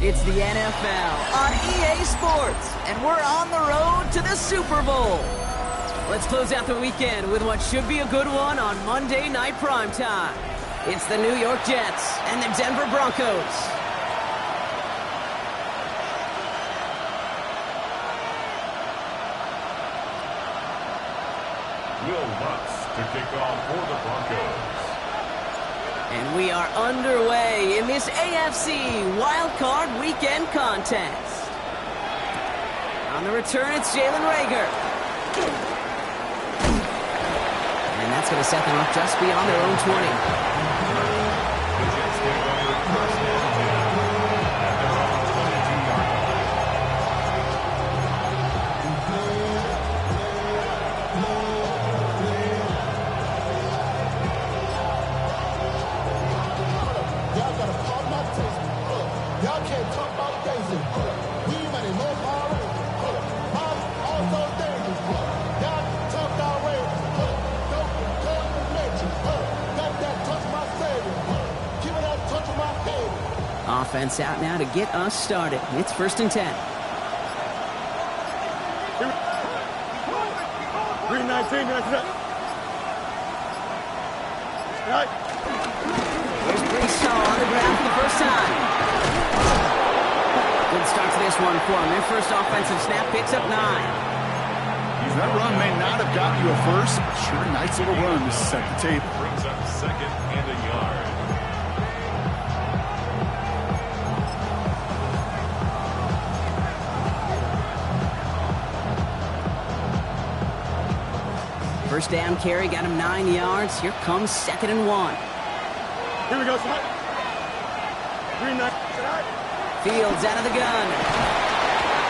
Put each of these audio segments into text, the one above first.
It's the NFL on EA Sports, and we're on the road to the Super Bowl. Let's close out the weekend with what should be a good one on Monday Night Primetime. It's the New York Jets and the Denver Broncos. Will Lutz to kick off for the Broncos. And we are underway in this AFC Wildcard Weekend contest. On the return, it's Jalen Reagor. And that's going to set them up just beyond their own 20. The Jets take over first down at their own 22-yard line. Y'all gotta call my attention. Y'all can't talk about basic. We might know power. I'm also dangerous. Y'all talk about rain. Don't come to mention. Got that touch my savior. Keep it up, touch my head. Offense out now to get us started. It's 1st and 10. 319, right. There's Brees Hall on the ground for the first time. Good start to this one for him. Their first offensive snap picks up 9. That run may not have gotten you a first, but sure, nice little run to set the table. Brings up 2nd and a yard. First down carry got him 9 yards. Here comes 2nd and 1. Here we go, tonight. 3-9. Fields out of the gun.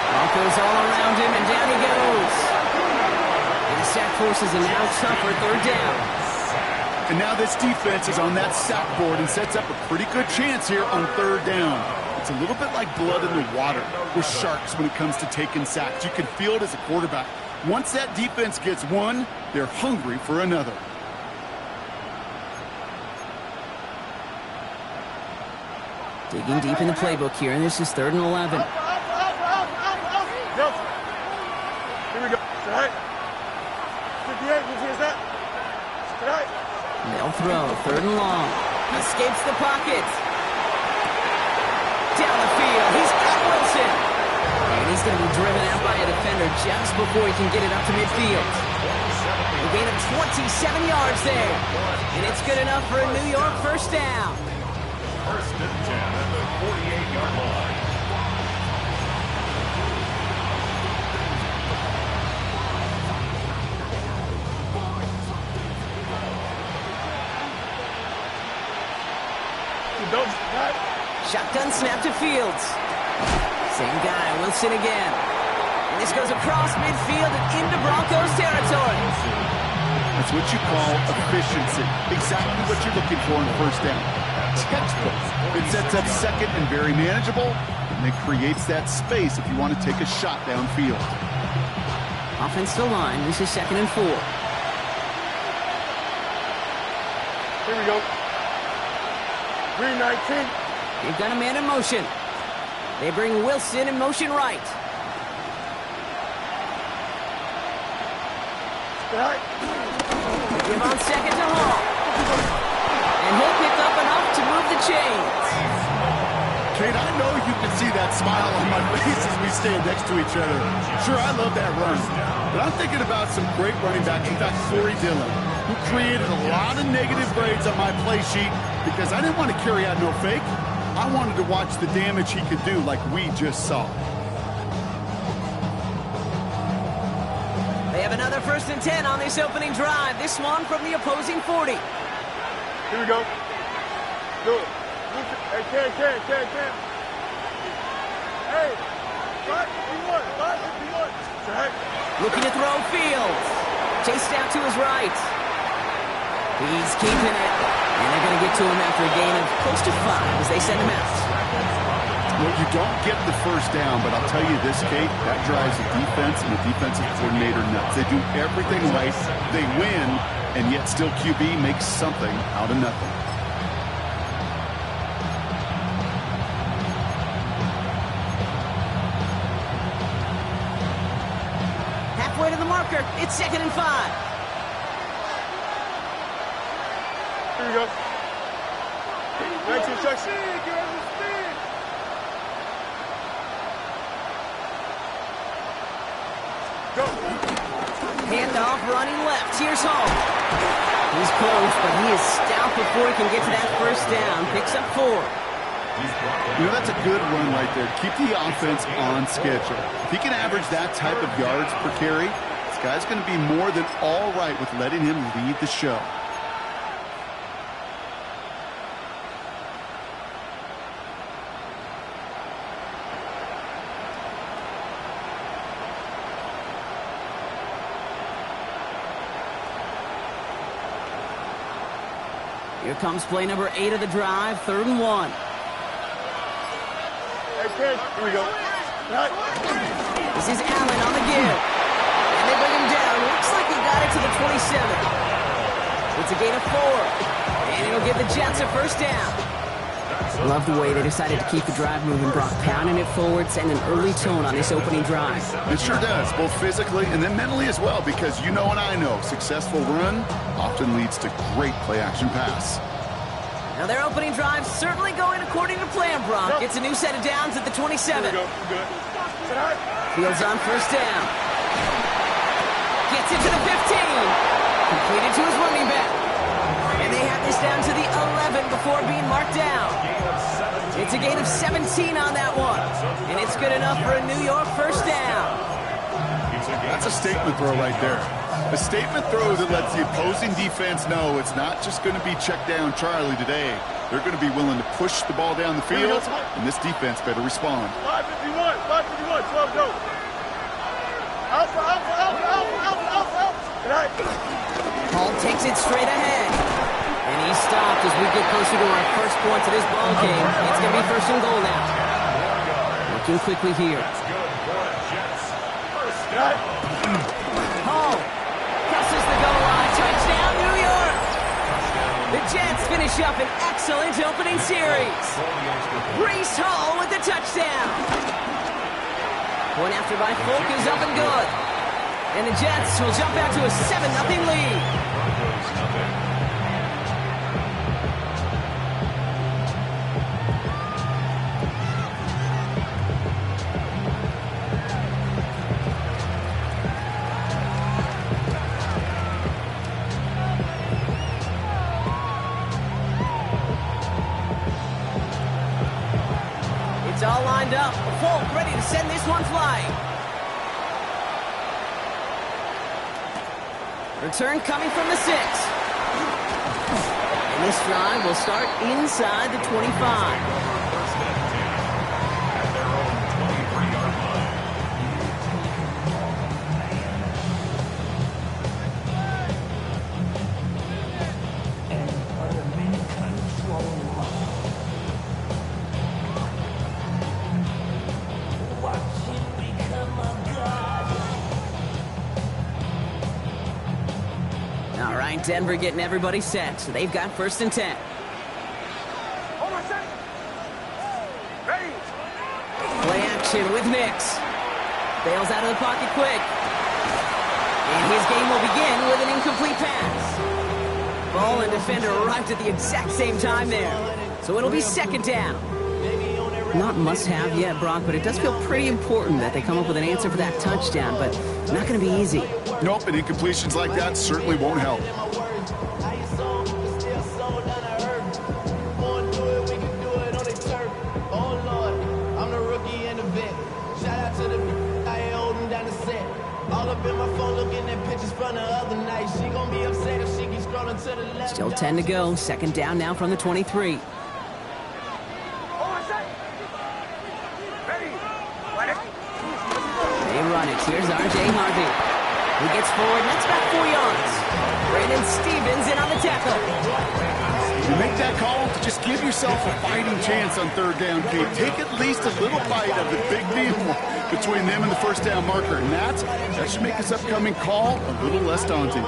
Broncos all around him, and down he goes. And the sack forces a now tougher 3rd down. And now this defense is on that sack board and sets up a pretty good chance here on 3rd down. It's a little bit like blood in the water with Sharks when it comes to taking sacks. You can feel it as a quarterback. Once that defense gets one, they're hungry for another. Digging deep in the playbook here, and this is 3rd and 11. Here we go. Tonight. 58, you see that? Tonight. They'll throw, 3rd and long. Escapes the pocket. Down the field, he's got Wilson. And he's going to be driven out by a defender just before he can get it up to midfield. A gain of 27 yards there. And it's good enough for a New York first down. 1st and 10 at the 48-yard line. Shotgun snap to Fields. Same guy, Wilson again. And this goes across midfield and into Broncos territory. That's what you call efficiency. Exactly what you're looking for in 1st down. Textbook. It sets up 2nd and very manageable, and it creates that space if you want to take a shot downfield. Offensive line, this is 2nd and 4. Here we go. 319. They've got a man in motion. They bring Wilson in motion right. Right. Give on 2nd to Hall. And he'll pick up enough to move the chains. Kate, I know you can see that smile on my face as we stand next to each other. Sure, I love that run. But I'm thinking about some great running backs. In fact, Corey Dillon, who created a lot of negative grades on my play sheet because I didn't want to carry out no fake. I wanted to watch the damage he could do like we just saw. They have another 1st and 10 on this opening drive. This one from the opposing 40. Here we go. Do it. Hey, Cam. Hey, what? Looking to throw Fields. Chased out to his right. He's keeping it. And they're going to get to him after a gain of close to 5 as they send him out. Well, you don't get the 1st down, but I'll tell you this, Kate, that drives the defense and the defensive coordinator nuts. They do everything right. They win, and yet still QB makes something out of nothing. halfway to the marker. It's 2nd and 5. Here we go. Back to instruction. Go. Handoff running left. Here's Hall. He's close, but he is stout before he can get to that first down. Picks up 4. You know, that's a good run right there. Keep the offense on schedule. If he can average that type of yards per carry, this guy's going to be more than all right with letting him lead the show. Here comes play number 8 of the drive, 3rd and 1. Here we go. This is Allen on the give. And they bring him down. Looks like he got it to the 27. It's a gain of 4. And it'll give the Jets a first down. Love the way they decided to keep the drive moving, Brock. Pounding it forward, sending an early tone on this opening drive. It sure does, both physically and then mentally as well, because you know and I know, successful run often leads to great play-action pass. Now their opening drive certainly going according to plan, Brock. It's a new set of downs at the 27. Here we go. Good. Fields on first down. Gets it to the 15. Completed to his running back. And they have this down to the 11 before being marked down. It's a gain of 17 on that one. And it's good enough for a New York first down. That's a statement throw right there. A statement throw that lets the opposing defense know it's not just going to be check down Charlie today. They're going to be willing to push the ball down the field, and this defense better respond. 551, 12 go. Alpha. Hall takes it straight ahead. And he's stopped as we get closer to our first points of this ball game. It's going to be 1st and goal now. Looking quickly here. Hall crosses the goal line. Touchdown, New York! The Jets finish up an excellent opening series. Breece Hall with the touchdown. Point after by Folk is up and good. And the Jets will jump out to a 7-0 lead. It's all lined up. Folk ready to send this one flying. Return coming from the 6. And this drive will start inside the 25. Denver getting everybody set, so they've got 1st and 10. Play action with Nix. Bails out of the pocket quick. And his game will begin with an incomplete pass. Ball and defender arrived at the exact same time there. So it'll be 2nd down. Not must-have yet, Brock, but it does feel pretty important that they come up with an answer for that touchdown, but it's not going to be easy. Nope, and incompletions like that certainly won't help. Still 10 to go. 2nd down now from the 23. They run it. Here's R.J. Harvey. He gets forward, and that's about 4 yards. Brandon Stevens in on the tackle. You make that call, just give yourself a fighting chance on 3rd down, Kate. Take at least a little bite of the big deal between them and the 1st down marker, and that should make this upcoming call a little less daunting.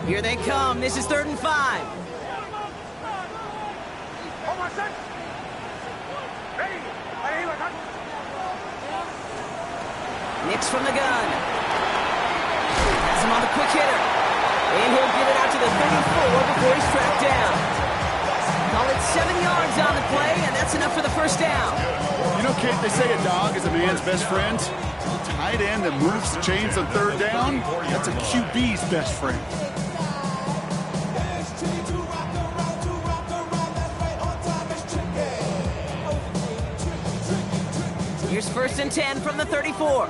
Here they come. This is 3rd and 5. Nix from the gun. Has him on the quick hitter. And he'll get it out to the 34 before he's tracked down. Call it 7 yards on the play, and that's enough for the first down. You know, Kate, they say a dog is a man's best friend. A tight end that moves the chains on third down, that's a QB's best friend. Here's 1st and 10 from the 34.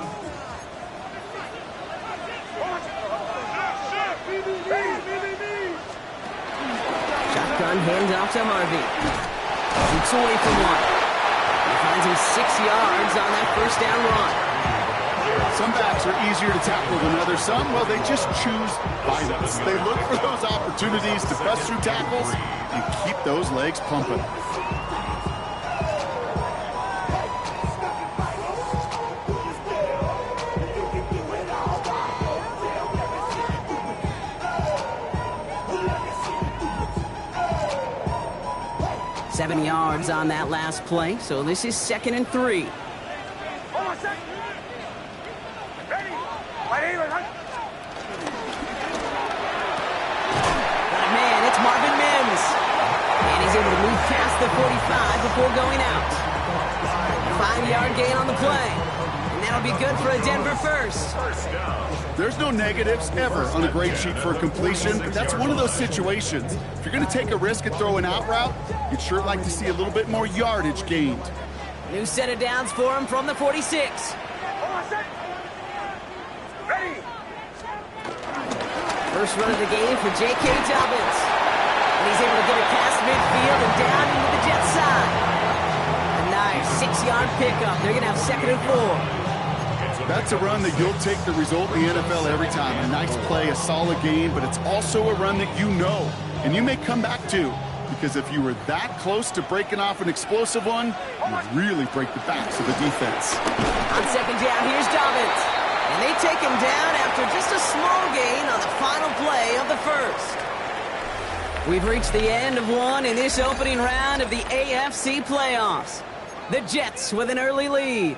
Shotgun handoff to Harvey. Shoots away from one. He finds him 6 yards on that first down run. Some backs are easier to tackle than others. Some, well, they just choose violence. They look for those opportunities to bust through tackles and keep those legs pumping. Seven yards on that last play, so this is 2nd and 3. Man, it's Marvin Mims. And he's able to move past the 45 before going out. 5-yard gain on the play. And that'll be good for a Denver first. There's no negatives ever on a grade sheet for a completion, but that's one of those situations. If you're going to take a risk and throw an out route, you'd sure like to see a little bit more yardage gained. New set of downs for him from the 46. First run of the game for J.K. Dobbins. And he's able to get it past midfield and down into the Jet side. A nice 6-yard pickup. They're going to have 2nd and 4. That's a run that you'll take the result in the NFL every time. A nice play, a solid game, but it's also a run that you know, and you may come back to, because if you were that close to breaking off an explosive one, you would really break the backs of the defense. On 2nd down, here's Dobbins. And they take him down after just a small gain on the final play of the first. We've reached the end of one in this opening round of the AFC playoffs. The Jets with an early lead.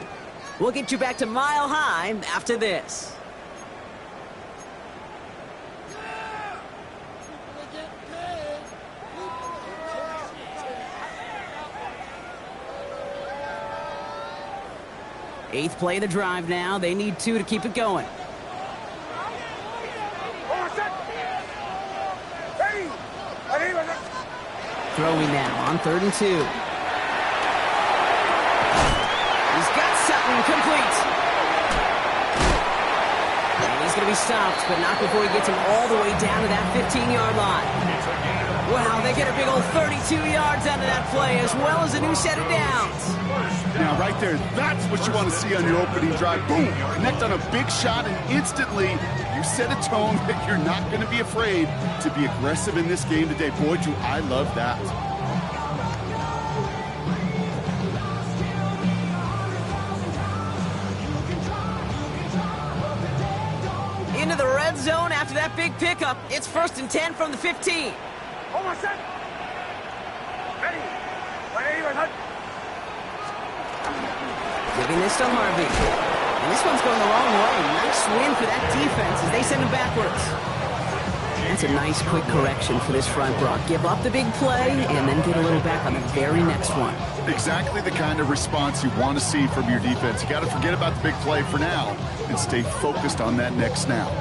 We'll get you back to Mile High after this. Eighth play of the drive now. They need 2 to keep it going. Throwing now on 3rd and 2. He's got Sutton complete. And he's going to be stopped, but not before he gets him all the way down to that 15-yard line. Wow, they get a big old 32 yards out of that play, as well as a new set of downs. Now, right there, that's what you want to see on your opening drive. Boom! Connect on a big shot, and instantly you set a tone that you're not going to be afraid to be aggressive in this game today. Boy, do I love that. Into the red zone after that big pickup. It's 1st and 10 from the 15. Giving this to Harvey. And this one's going the wrong way. Nice win for that defense as they send him backwards. That's a nice quick correction for this front, Brock. Give up the big play and then get a little back on the very next one. Exactly the kind of response you want to see from your defense. You got to forget about the big play for now and stay focused on that next snap.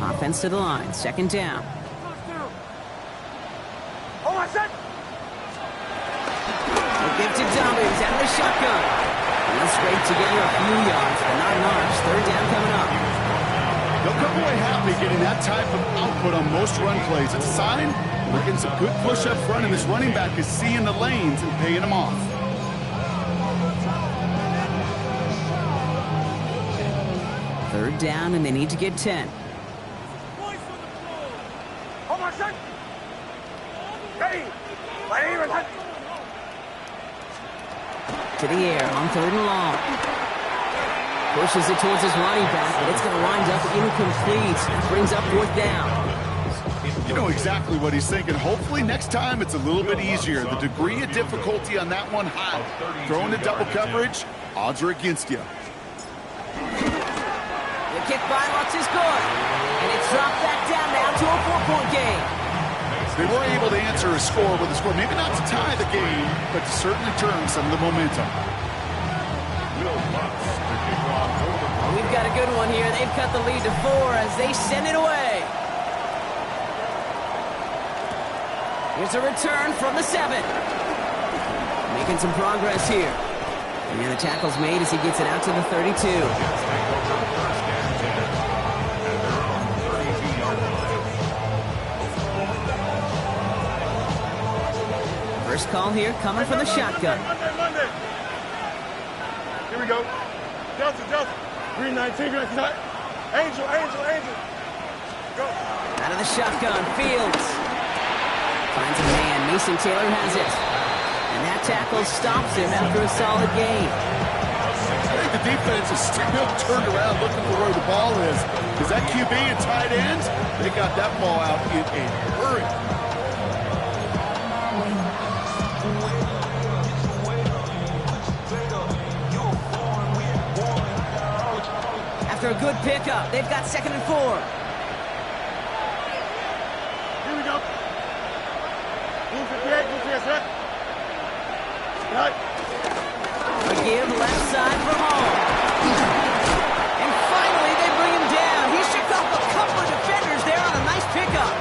Offense to the line. 2nd down. They'll give to Dobbins out of the shotgun. And they'll scrape together a few yards, but not much. 3rd down coming up. They'll come away happy getting that type of output on most run plays. It's a sign we're getting some good push up front, and this running back is seeing the lanes and paying them off. 3rd down, and they need to get 10. To the air on 3rd and long. Pushes it towards his running back, but it's going to wind up incomplete. Brings up 4th down. You know exactly what he's thinking. Hopefully next time it's a little bit easier. The degree of difficulty on that one high. Throwing the double coverage, odds are against you. The kick by Lutz is good. And it's dropped back down now to a 4-point game. They were able to answer a score with a score. Maybe not to tie the game, but to certainly turn some of the momentum. We've got a good one here. They've cut the lead to 4 as they send it away. Here's a return from the 7. Making some progress here. And the tackle's made as he gets it out to the 32. First call here coming from the shotgun. Monday. Here we go. Delta. Green 19, green 19. Angel. Go. Out of the shotgun, Fields. Finds a man. Mason Taylor has it. And that tackle stops him after a solid gain. I think the defense is still turned around looking for where the ball is. Because that QB and tight ends, they got that ball out in a hurry. After a good pickup, they've got 2nd and 4. Here we go. Blue 58, set. Right. A give left side for Hall. And finally, they bring him down. He shook off a couple of defenders there on a nice pickup.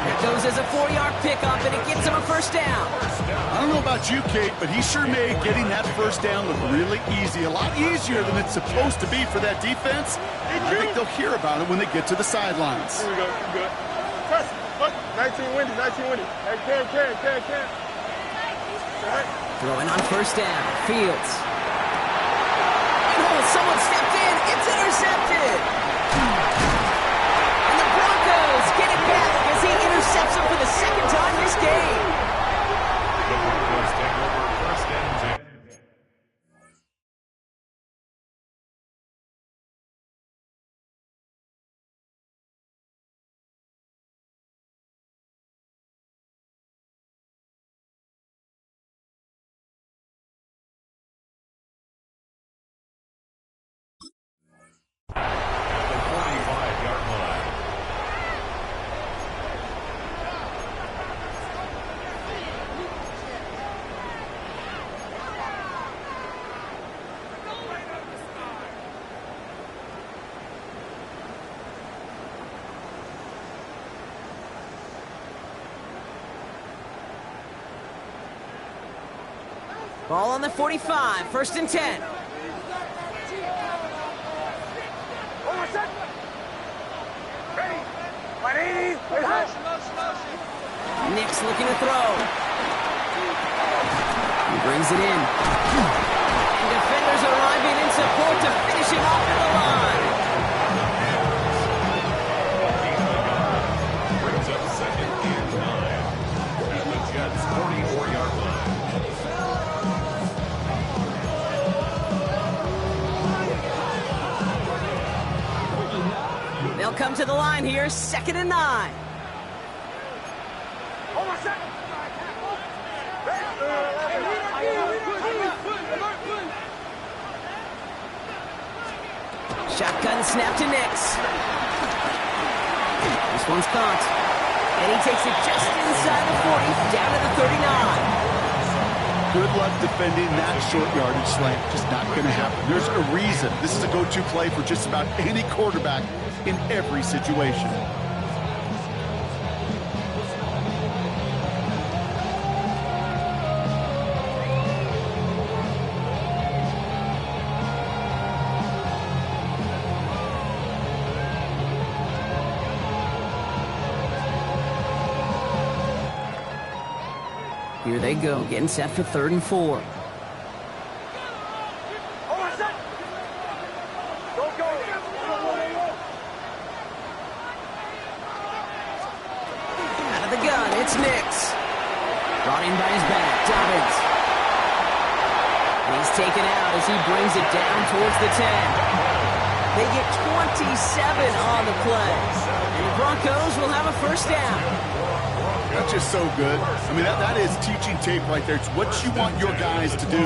That goes as a 4-yard pickup, and it gets him a first down. I don't know about you, Kate, but he sure made getting that first down look really easy. A lot easier than it's supposed to be for that defense. I think they'll hear about it when they get to the sidelines. Here we go. Good. Press. Look. 19 windy. Hey, can. Right. Throwing on first down. Fields. Oh, someone stepped in. It's intercepted. And the Broncos get it back as he intercepts him for the 2nd time this game. The Broncos take over 1st and 10. The 45-yard line. Ball on the 45, 1st and 10. Nick's looking to throw. He brings it in. And defenders arriving in support to finish him off at the line. Brings up 2nd and 9 at the Jets' 44-yard line. They'll come to the line here, 2nd and 9. Shotgun snap to Nix. This one's caught. And he takes it just inside the 40, down to the 39. Good luck defending that short yardage slant. Just not going to happen. There's a reason. This is a go-to play for just about any quarterback in every situation. Here they go, getting set for 3rd and 4. Out of the gun, it's Nix. Brought in by his back, Dobbins. And he's taken out as he brings it down towards the 10. They get 27 on the play. And Broncos will have a first down. That's just so good. I mean, that is teaching tape right there. It's what you want your guys to do.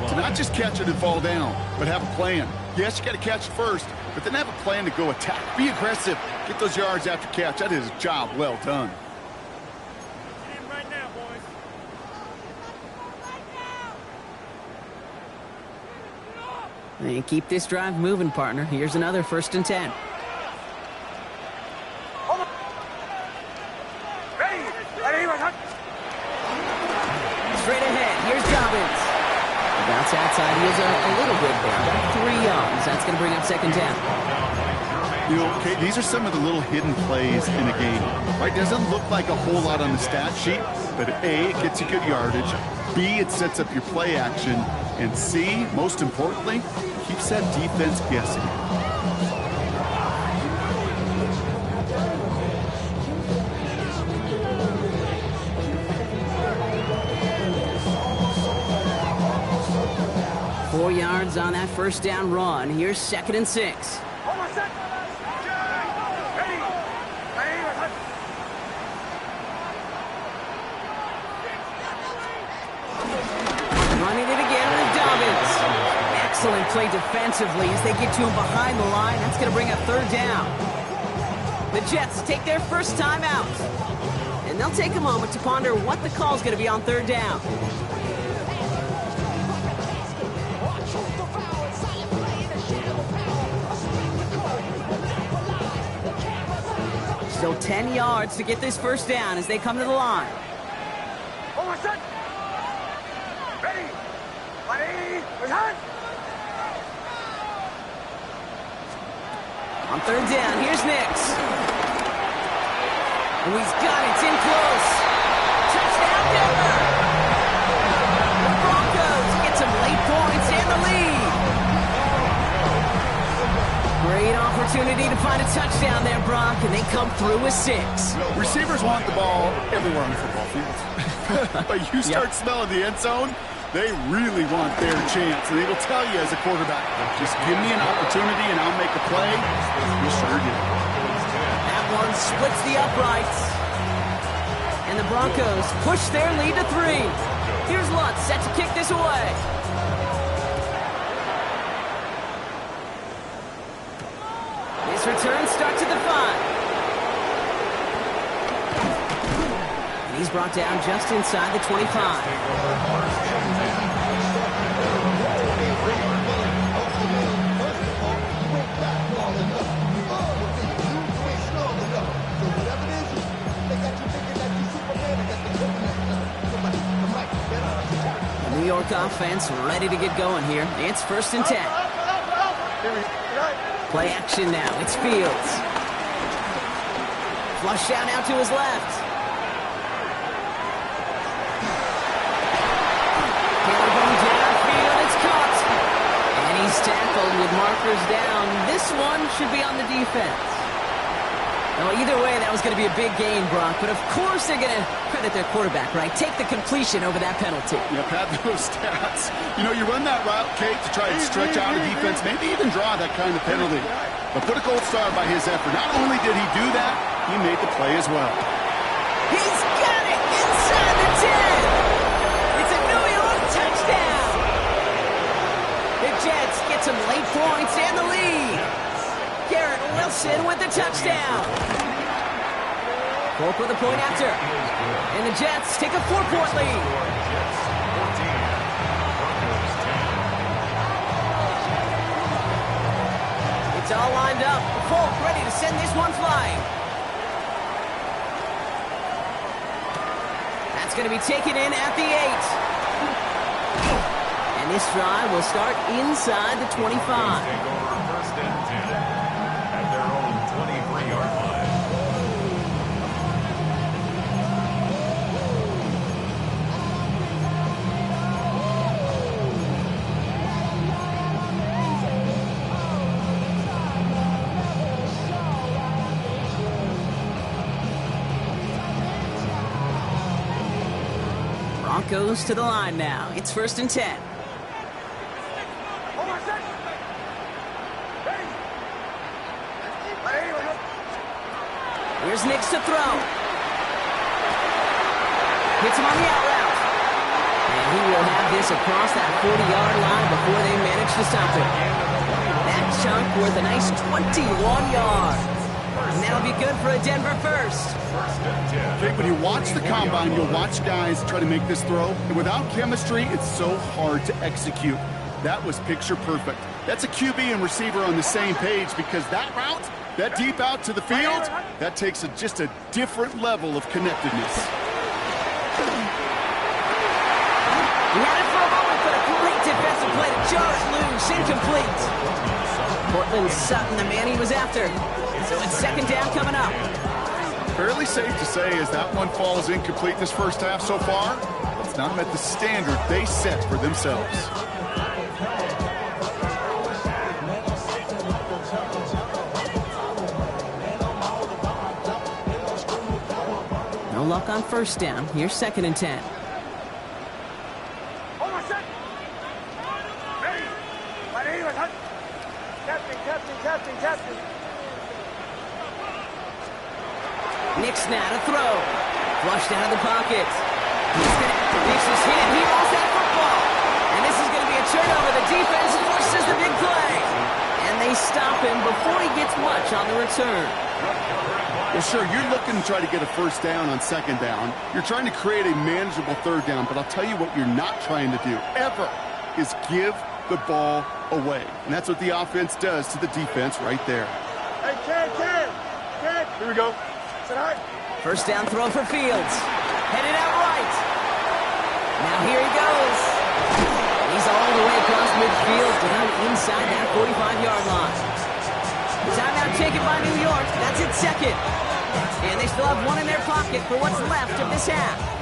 To not just catch it and fall down, but have a plan. Yes, you got to catch it first, but then have a plan to go attack. Be aggressive. Get those yards after catch. That is a job well done. Right now, boys. And keep this drive moving, partner. Here's another 1st and 10. Straight ahead, here's Dobbins. The bounce outside, he is a little bit there. About 3 yards. That's going to bring up 2nd down. You know, okay, these are some of the little hidden plays in a game. Right? Doesn't look like a whole lot on the stat sheet, but A, it gets you good yardage. B, it sets up your play action. And C, most importantly, keeps that defense guessing. Four yards on that 1st down run. Here's 2nd and 6. Running it again with Dobbins. Excellent play defensively as they get to him behind the line. That's going to bring up 3rd down. The Jets take their first time out. And they'll take a moment to ponder what the call is going to be on 3rd down. Still 10 yards to get this 1st down as they come to the line. On 3rd down, here's Nix. And he's got it. It's in close. Touchdown, Denver. The Broncos get some late points and the lead. Great opportunity to find a touchdown there, Brock, and they come through with 6. Receivers want the ball everywhere on the football field. But you start smelling the end zone, they really want their chance. And they will tell you as a quarterback, just give me an opportunity and I'll make a play. You sure did. That one splits the uprights. And the Broncos push their lead to 3. Here's Lutz set to kick this away. His return starts at the 5. And he's brought down just inside the 25. New York offense ready to get going here. It's 1st and 10. Play action now. It's Fields. Flush out out to his left. Taylor going downfield. It's caught. And he's tackled with markers down. This one should be on the defense. Well, either way, that was going to be a big gain, Brock. But of course they're going to credit their quarterback, right? Take the completion over that penalty. Yep, had those stats. You know, you run that route, Kate, to try and stretch out a defense, maybe even draw that kind of penalty. But put a gold star by his effort. Not only did he do that, he made the play as well. He's got it inside the 10. It's a New York touchdown. The Jets get some late points and the lead. Garrett Wilson with the touchdown. Polk with a point after. And the Jets take a 4-point lead. It's all lined up. Polk ready to send this one flying. That's going to be taken in at the 8. And this drive will start inside the 25. Take over 1st and 10 at their own 23-yard line. Broncos to the line now. It's 1st and 10. Here's Nix to throw. Hits him on the out route. And he will have this across that 40-yard line before they manage to stop it. That chunk worth a nice 21 yards. And that'll be good for a Denver first. Jake, when you watch the combine, you'll watch guys try to make this throw. And without chemistry, it's so hard to execute. That was picture perfect. That's a QB and receiver on the same page because that route, that deep out to the field, that takes just a different level of connectedness. He had it for a moment, but a great defensive play to jar it loose, incomplete. Cortland Sutton, the man he was after. So it's second down coming up. Fairly safe to say as that one falls incomplete this first half so far, it's not met the standard they set for themselves. No luck on first down. Here's 2nd and 10. Captain. Nix now to throw. Flushed out of the pocket. He's going to fix his hit. He lost that football. And this is going to be a turnover. The defense forces the big play. And they stop him before he gets much on the return. Well, sure, you're looking to try to get a first down on second down. You're trying to create a manageable third down, but I'll tell you what you're not trying to do, ever, is give the ball away. And that's what the offense does to the defense right there. Hey, Ken. Here we go. First down throw for Fields. Headed out right. Now here he goes. He's all the way across midfield down inside that 45-yard line. Timeout taken by New York. That's its second. And they still have one in their pocket for what's left of this half.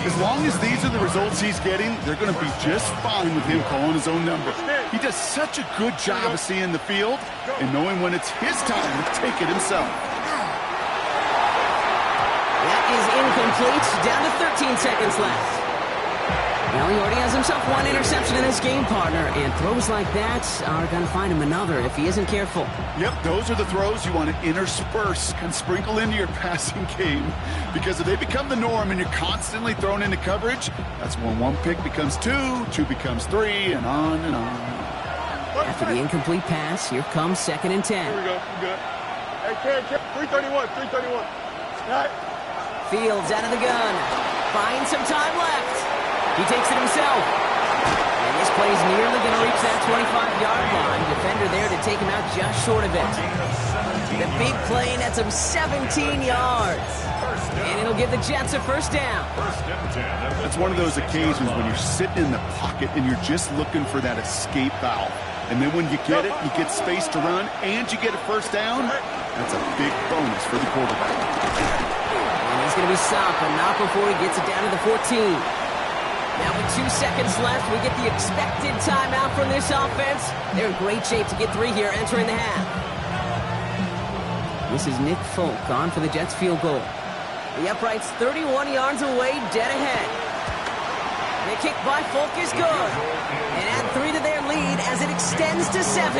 As long as these are the results he's getting, they're going to be just fine with him calling his own number. He does such a good job of seeing the field and knowing when it's his time to take it himself. That is incomplete. Down to 13 seconds left. Well, he already has himself one interception in this game, partner, and throws like that are going to find him another if he isn't careful. Yep, those are the throws you want to intersperse and sprinkle into your passing game, because if they become the norm and you're constantly thrown into coverage, that's when one pick becomes two becomes three, and on and on. After the incomplete pass, here comes 2nd and 10. Here we go. Good. Hey, Ken. 331. Right. Fields out of the gun. Finds some time left. He takes it himself. And this play's nearly going to reach that 25-yard line. Defender there to take him out just short of it. The big play nets him 17 yards. And it'll give the Jets a first down. That's one of those occasions when you're sitting in the pocket and you're just looking for that escape valve. And then when you get it, you get space to run, and you get a first down. That's a big bonus for the quarterback. And he's going to be stopped, but not before he gets it down to the 14. Now with 2 seconds left, we get the expected timeout from this offense. They're in great shape to get 3 here entering the half. This is Nick Folk on for the Jets field goal. The upright's 31 yards away, dead ahead. The kick by Folk is good. And add 3 to their lead as it extends to 7.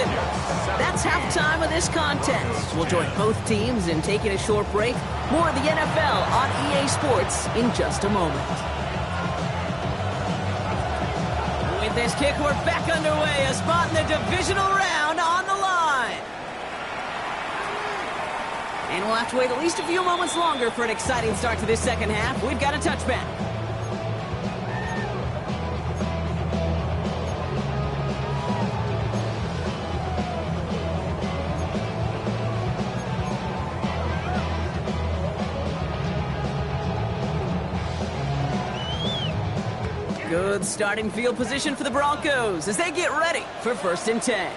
That's halftime of this contest. We'll join both teams in taking a short break. More of the NFL on EA Sports in just a moment. With this kick, we're back underway. A spot in the divisional round on the line. And we'll have to wait at least a few moments longer for an exciting start to this second half. We've got a touchback. Good starting field position for the Broncos as they get ready for 1st and 10.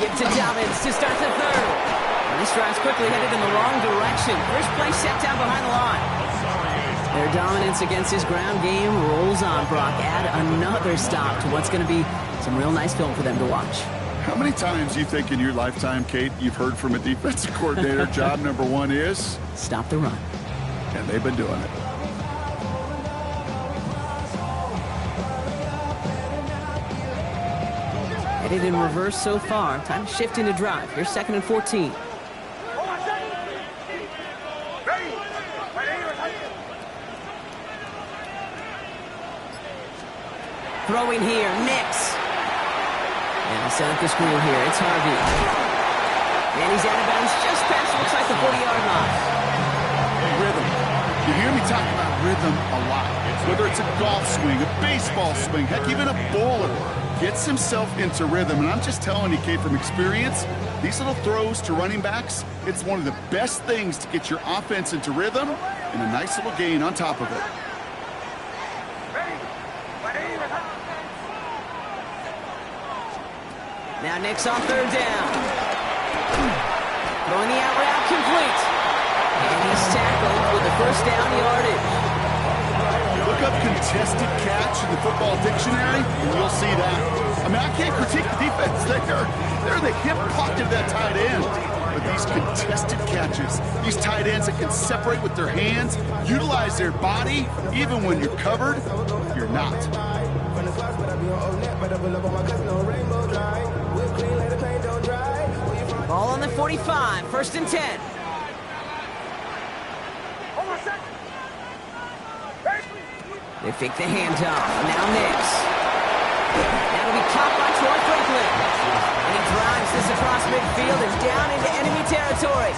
Give to Dobbins to start the third. And this drive's quickly headed in the wrong direction. First play set down behind the line. Their dominance against his ground game rolls on, Brock. Add another stop to what's going to be some real nice film for them to watch. How many times do you think in your lifetime, Kate, you've heard from a defensive coordinator, job number 1 is? Stop the run. And they've been doing it. Headed in reverse so far. Time to shift into drive. Here's 2nd and 14. Throwing here, Nix. And he'll set up the screen here. It's Harvey. And he's out of bounds just past, looks like the 40-yard line. Rhythm. You hear me talk about rhythm a lot. Whether it's a golf swing, a baseball swing, heck, even a bowler gets himself into rhythm. And I'm just telling you, Kate, from experience, these little throws to running backs, it's one of the best things to get your offense into rhythm and a nice little gain on top of it. Now Nix on 3rd down. Throwing the out route complete. And he's tackled with the 1st down yardage. Look up contested catch in the football dictionary, and you'll see that. I mean, I can't critique the defense. They're the hip pocket of that tight end. But these contested catches, these tight ends that can separate with their hands, utilize their body, even when you're covered, you're not. Ball on the 45, 1st and 10. They fake the handoff. Now Nix. That'll be caught by Troy Franklin. And he drives this across midfield and down into enemy territory.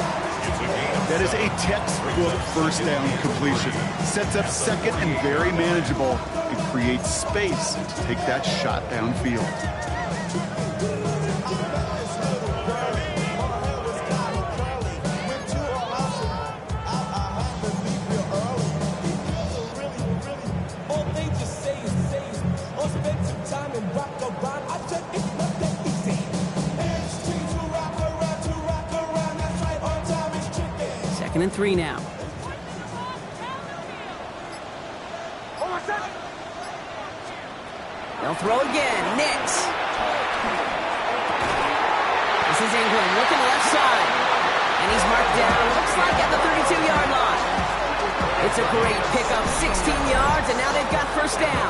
That is a textbook 1st down completion. Sets up 2nd and very manageable. It creates space to take that shot downfield. And 3 now. They'll throw again. Nix. This is Ingram looking left side. And he's marked down. Looks like at the 32-yard line. It's a great pickup. 16 yards, and now they've got 1st down.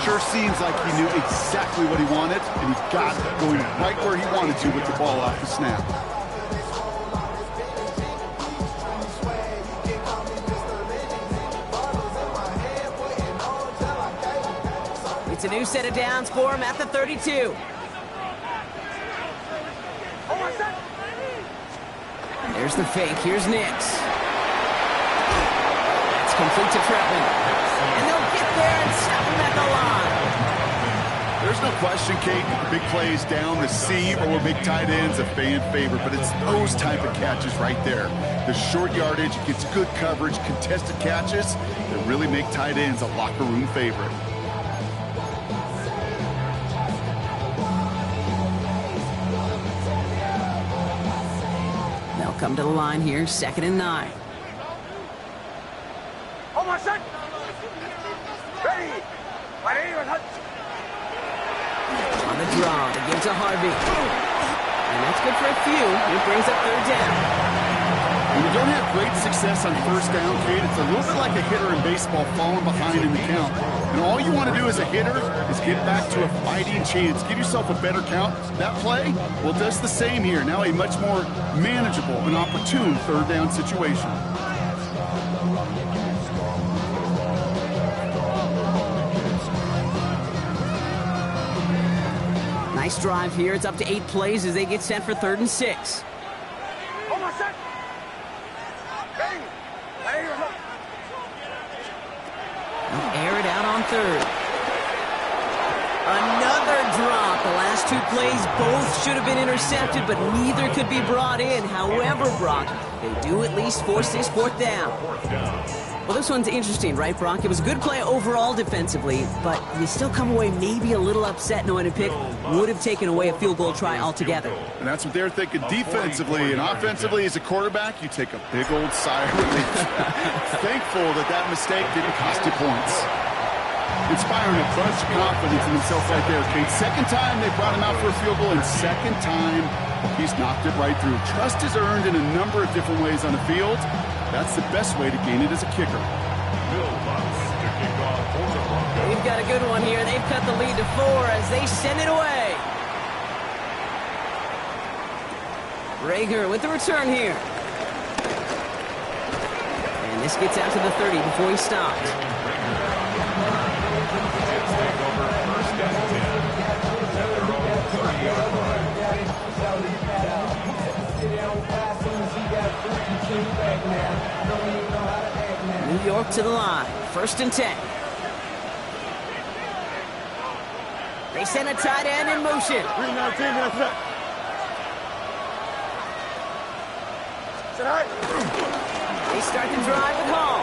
Sure seems like he knew exactly what he wanted, and he got it going right where he wanted to with the ball off the snap. It's a new set of downs for him at the 32. There's the fake. Here's Nix. That's complete to Trevin. And they'll get there and stop him at the line. There's no question, Kate, big plays down the seam or big tight ends a fan favorite, but it's those type of catches right there. The short yardage, gets good coverage, contested catches that really make tight ends a locker room favorite. Come to the line here, 2nd and 9. On the draw, they give to Harvey. And that's good for a few. It brings up 3rd down. When you don't have great success on 1st down, Kate, it's a little bit like a hitter in baseball falling behind in the count. And all you want to do as a hitter is get back to a fighting chance. Give yourself a better count. That play, well, it does the same here. Now a much more manageable and opportune 3rd down situation. Nice drive here. It's up to 8 plays as they get set for 3rd and 6. Air it out on 3rd. Another drop. The last 2 plays both should have been intercepted, but neither could be brought in. However, Brock, they do at least force this 4th down. Well, this one's interesting, right, Brock? It was a good play overall defensively, but you still come away maybe a little upset knowing a pick would have taken away a field goal try altogether. And that's what they're thinking defensively. And offensively, as a quarterback, you take a big old sigh of relief. Thankful that mistake didn't cost you points. Inspiring a bunch of confidence in himself right there, Kate. 2nd time they brought him out for a field goal, and 2nd time he's knocked it right through. Trust is earned in a number of different ways on the field. That's the best way to gain it as a kicker. We've got a good one here. They've cut the lead to 4 as they send it away. Rager with the return here. And this gets out to the 30 before he stopped. Jets take over first and 10 at their own 30-yard line. New York to the line. First and 10. They send a tight end in motion. 319, that's it. Sit high. They start the drive with Hall.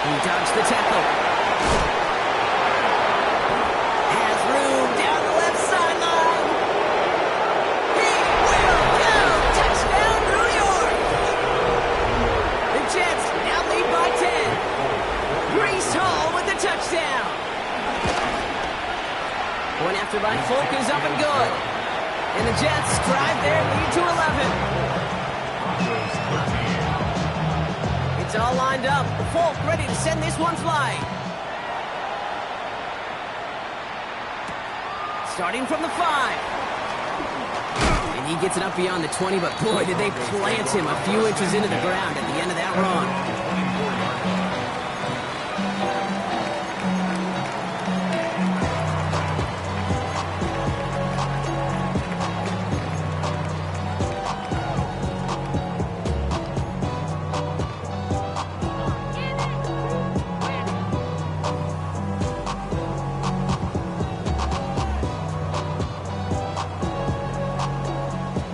He dodged the tackle. Has room down the left sideline. He will go. Touchdown, New York. The Jets now lead by 10. Breece Hall with the touchdown. Point after by Folk is up and good. And the Jets drive their lead to 11. It's all lined up. Folk ready to send this one flying. Starting from the 5. And he gets it up beyond the 20, but boy, did they plant him a few inches into the ground at the end of that run.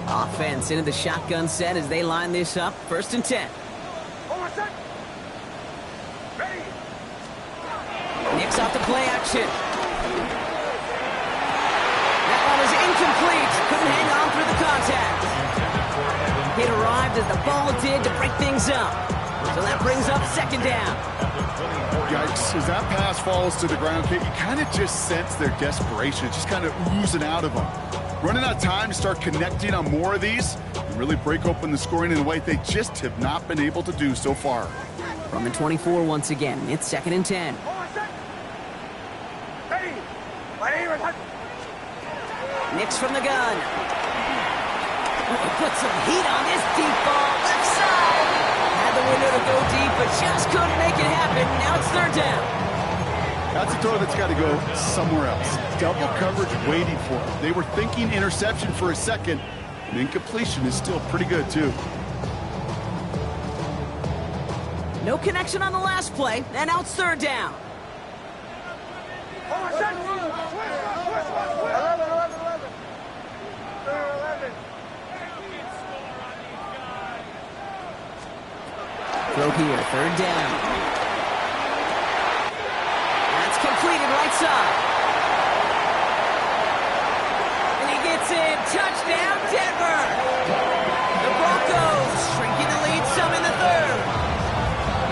Offense into the shotgun set as they line this up. First and 10. Knicks off the play action. That one is incomplete. Couldn't hang on through the contact. It arrived as the ball did to break things up. So that brings up second down. Yikes, as that pass falls to the ground, you kind of just sense their desperation. It's just kind of oozing out of them. Running out of time to start connecting on more of these and really break open the scoring in a way they just have not been able to do so far. From the 24 once again, it's second and 10. Knicks from the gun. Put some heat on this deep ball. Left side. Had the window to go deep, but just couldn't make it happen. Now it's third down. That's a throw that's got to go somewhere else. Double coverage waiting for it. They were thinking interception for a second, and incompletion is still pretty good, too. No connection on the last play, and now it's third down. 11. Throw here, third down. That's completed right side. And he gets it. Touchdown, Denver. The Broncos shrinking the lead some in the third.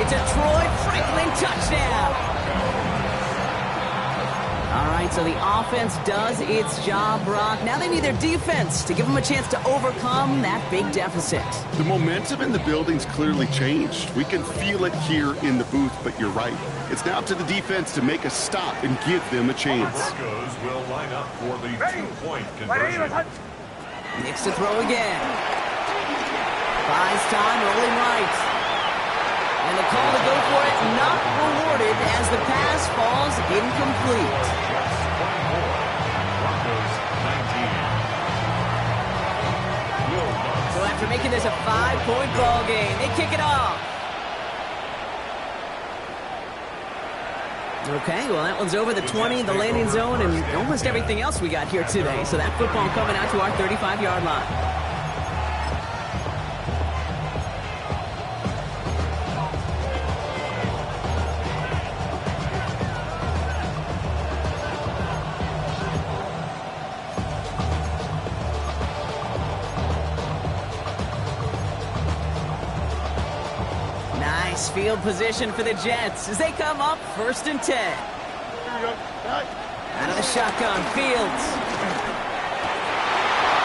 It's a Troy Franklin touchdown. All right, so the offense does its job, Brock. Now they need their defense to give them a chance to overcome that big deficit. The momentum in the building's clearly changed. We can feel it here in the booth, but you're right. It's now to the defense to make a stop and give them a chance. Broncos will line up for the two-point conversion. Knicks to throw again. Buys time, rolling right. And the call to go for it not rewarded as the pass falls incomplete. Jets 24, Broncos 19. So after making this a 5-point ball game, they kick it off. Okay, well that one's over the 20, the landing zone, and almost everything else we got here today. So that football coming out to our 35-yard line. Field position for the Jets as they come up first and 10. Out of the shotgun, Fields.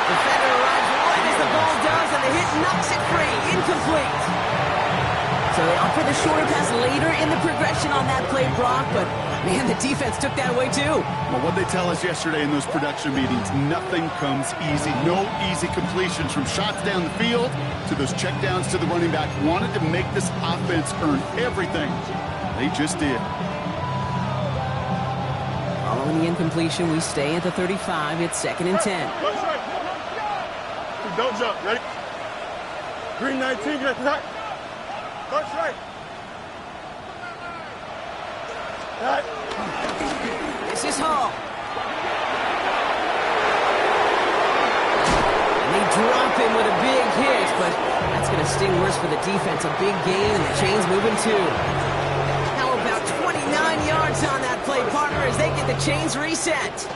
Defender arrives right as the ball does, and the hit knocks it free. Incomplete. So they opt for the shorter pass later in the progression on that play, Brock, but man, the defense took that away too. Well, what they tell us yesterday in those production meetings, nothing comes easy. No easy completions from shots down the field to those checkdowns to the running back. Wanted to make this offense earn everything. They just did. Following the incompletion, we stay at the 35. It's 2nd and 10. Don't jump. Ready? Green 19, get that. Touch right. Right. This is Hall. And they drop him with a big hit, but that's going to sting worse for the defense. A big gain, and the chain's moving too. How about 29 yards on that play, partner, as they get the chains reset.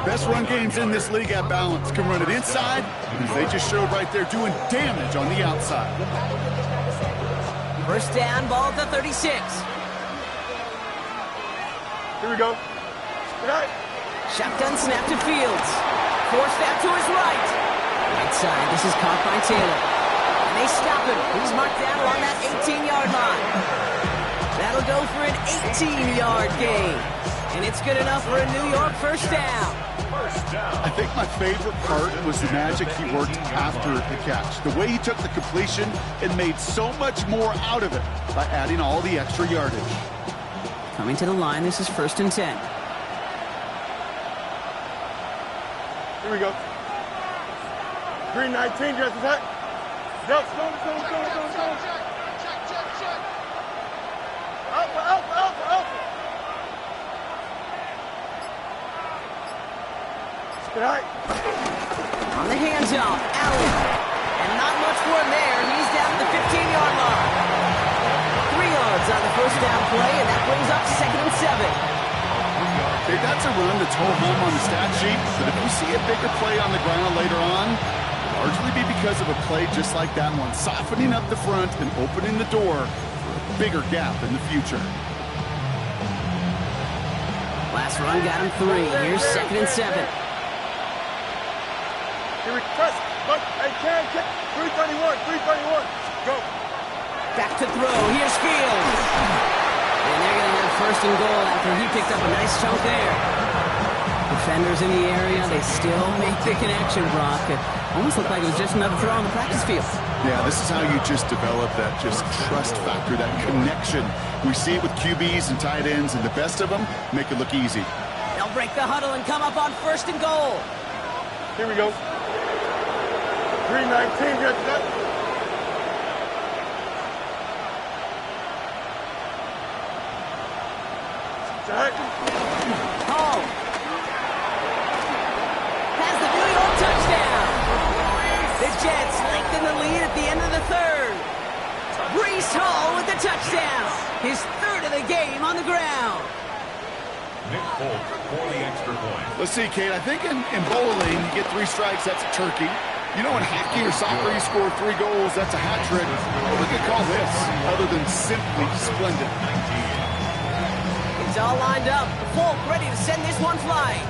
Best run games in this league at balance. Can run it inside, as they just showed right there, doing damage on the outside. First down, ball at the 36. Here we go. Right. Shotgun snap to Fields. Forced that to his right. Right side, this is caught by Taylor. And they stop him. He's marked down along that 18-yard line. That'll go for an 18-yard gain. And it's good enough for a New York first down. I think my favorite part was the magic he worked after the catch. The way he took the completion and made so much more out of it by adding all the extra yardage. Coming to the line, this is 1st and 10. Here we go. Green 19, just attack. Jump, go. Alpha. Right. On the hands-off, Allen. And not much more there. He's down at the 15-yard line. 3 yards on the first down play, and that brings up 2nd and 7. Okay, that's a run that's whole home on the stat sheet, but if you see a bigger play on the ground later on, it'll largely be because of a play just like that one, softening up the front and opening the door for a bigger gap in the future. Last run got him 3. Here's 2nd and 7. Here we press. Look, hey, can. 331. Go. Back to throw. Here's Fields. And they're going to have 1st and goal after he picked up a nice chunk there. Defenders in the area, they still make the connection, Brock. It almost looked like it was just another throw on the practice field. Yeah, this is how you just develop that just trust factor, that connection. We see it with QBs and tight ends, and the best of them make it look easy. They'll break the huddle and come up on 1st and goal. Here we go. Green 19, get that. Hall has the New York touchdown. The Jets lengthen the lead at the end of the 3rd. Breece Hall with the touchdown. His 3rd of the game on the ground. Nick Folk for the extra point. Let's see, Kate, I think in bowling, you get 3 strikes, that's a turkey. You know, in hockey or soccer, you score 3 goals, that's a hat trick. What we could call this, other than simply splendid. It's all lined up. Folk ready to send this one flying.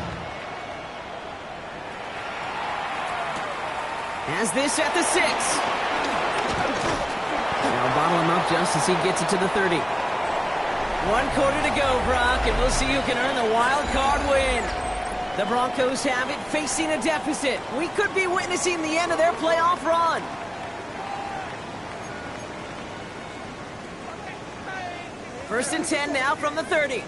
Has this at the 6. Now bottle him up just as he gets it to the 30. 1 quarter to go, Brock, and we'll see who can earn the wild card win. The Broncos have it, facing a deficit. We could be witnessing the end of their playoff run. First and 10 now from the 30.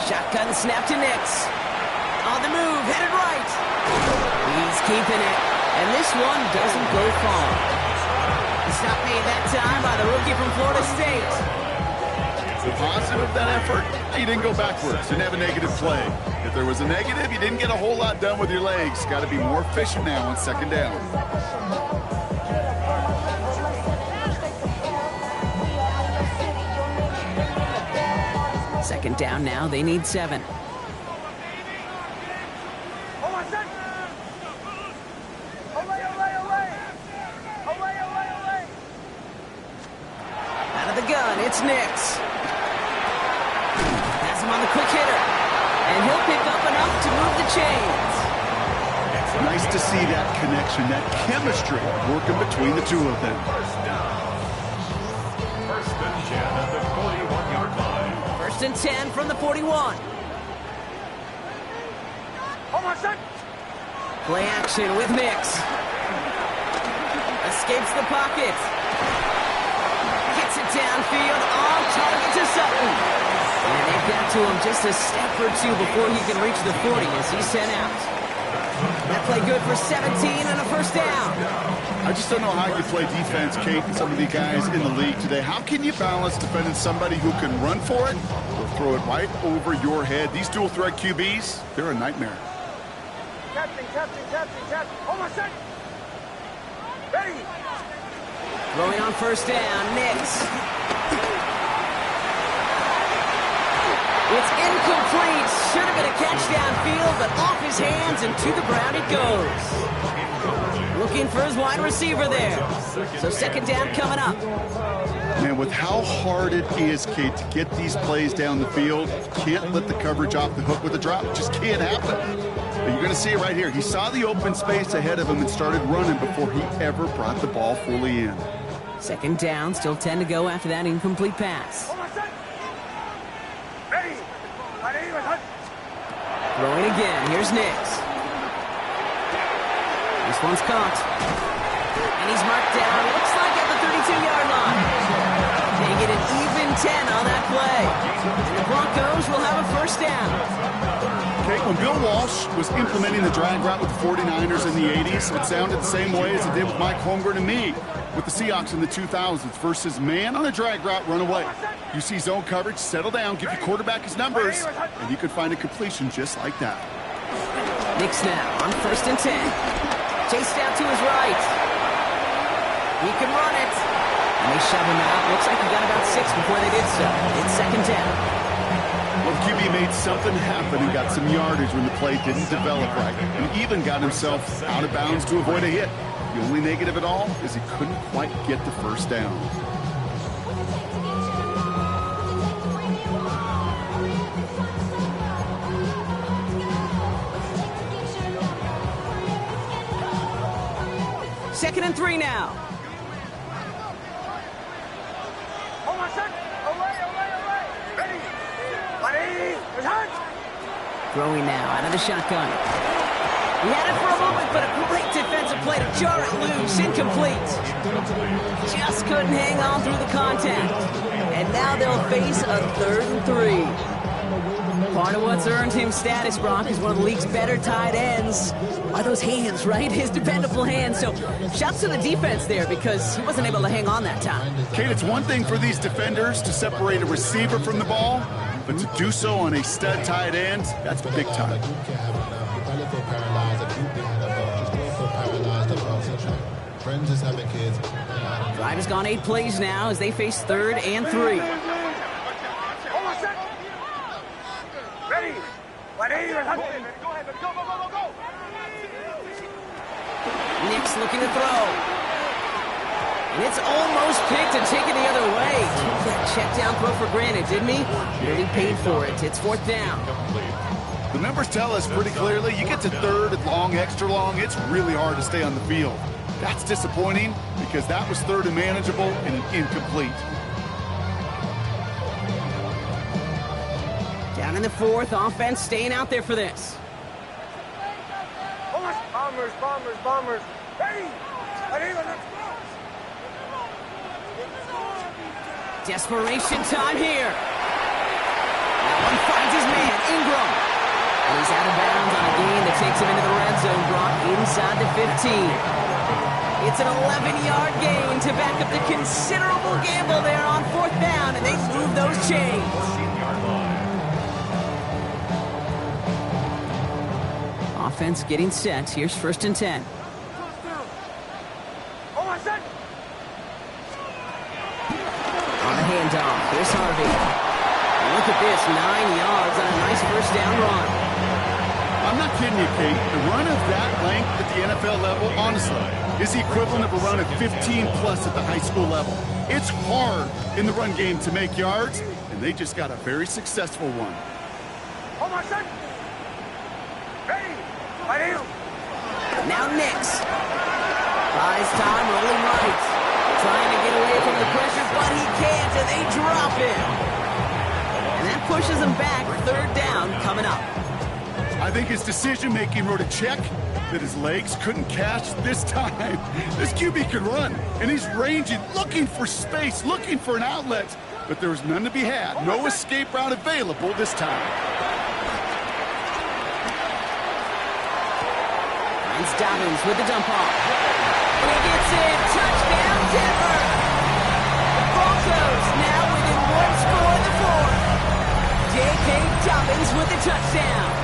Shotgun snap to Nix. On the move, headed right. He's keeping it, and this one doesn't go far. Stop made that time by the rookie from Florida State. The positive of that effort, he didn't go backwards, didn't have a negative play. If there was a negative, you didn't get a whole lot done with your legs. Got to be more efficient now on 2nd down. Second down now, they need 7. Out of the gun, it's Nix. Pass him on the quick hitter. And he'll pick up enough to move the chains. nice to see that connection, that chemistry working between the two of them. First down. First and 10 at the 41-yard line. First and 10 from the 41. Play action with Mix. Escapes the pocket. Gets it downfield, on target to Sutton. And they got to him just a step or two before he can reach the 40 as he's sent out. That play good for 17 and a first down. I just don't know how you play defense, Kate, and some of the guys in the league today. How can you balance defending somebody who can run for it or throw it right over your head? These dual threat QBs, they're a nightmare. Captain. Hold on a second. Ready. Throwing on first down, Nix. It's incomplete. Should have been a catch downfield, but off his hands and to the ground it goes. Looking for his wide receiver there. So second down coming up. Man, with how hard it is, Kate, to get these plays down the field, can't let the coverage off the hook with a drop. It just can't happen. But you're going to see it right here. He saw the open space ahead of him and started running before he ever brought the ball fully in. Second down, still 10 to go after that incomplete pass. Ready. Throwing again, here's Nix. This one's caught. And he's marked down, looks like at the 32-yard line. They get an even 10 on that play. And the Broncos will have a first down. Okay, when Bill Walsh was implementing the drag route with the 49ers in the 80s, it sounded the same way as it did with Mike Holmgren and me with the Seahawks in the 2000s versus man on a drag route, run away. You see zone coverage, settle down, give your quarterback his numbers, and you could find a completion just like that. Nix now on first and 10. Chased out to his right. He can run it. And they shove him out. Looks like he got about 6 before they did so. It's second down. Well, the QB made something happen and got some yardage when the play didn't develop right. And even got himself out of bounds to avoid a hit. The only negative at all is he couldn't quite get the first down. Second and 3 now. Hold on a second. Away. Ready. Throwing now out of the shotgun. He had it for a moment, but a great defensive play to jar it loose. Incomplete. Just couldn't hang on through the contact. And now they'll face a 3rd and 3. Part of what's earned him status, Brock, is one of the league's better tight ends. Are those hands, right? His dependable hands. So shouts to the defense there because he wasn't able to hang on that time. Kate, it's one thing for these defenders to separate a receiver from the ball, but to do so on a stud tight end, that's big time. Drive has gone 8 plays now as they face 3rd and 3. Nix looking to throw. And it's almost picked and taken the other way. Took that check down throw for granted, didn't he? Really paid for it. It's 4th down. The numbers tell us pretty clearly, you get to 3rd and long, extra long, it's really hard to stay on the field. That's disappointing because that was 3rd and manageable and incomplete. Down in the 4th, offense staying out there for this. Bombers. Ready. Desperation time here. That one finds his man, Ingram. And he's out of bounds on a gain that takes him into the red zone, Brock, inside the 15. It's an 11-yard gain to back up the considerable gamble there on 4th down, and they move those chains. Offense getting set. Here's 1st and 10. On the handoff, here's Harvey. Look at this, 9 yards on a nice first down run. I'm not kidding you, Kate. The run of that length at the NFL level, honestly, is the equivalent of a run of 15-plus at the high school level. It's hard in the run game to make yards, and they just got a very successful one. Now Nix. Buys time, rolling right. Trying to get away from the pressure, but he can't, and they drop him. And that pushes him back. Third down coming up. I think his decision-making wrote a check that his legs couldn't catch this time. This QB can run, and he's ranging, looking for space, looking for an outlet. But there was none to be had. No escape route available this time. Finds Dobbins with the dump off. And he gets in. Touchdown, Denver. The Broncos now within one score in the fourth. J.K. Dobbins with the touchdown.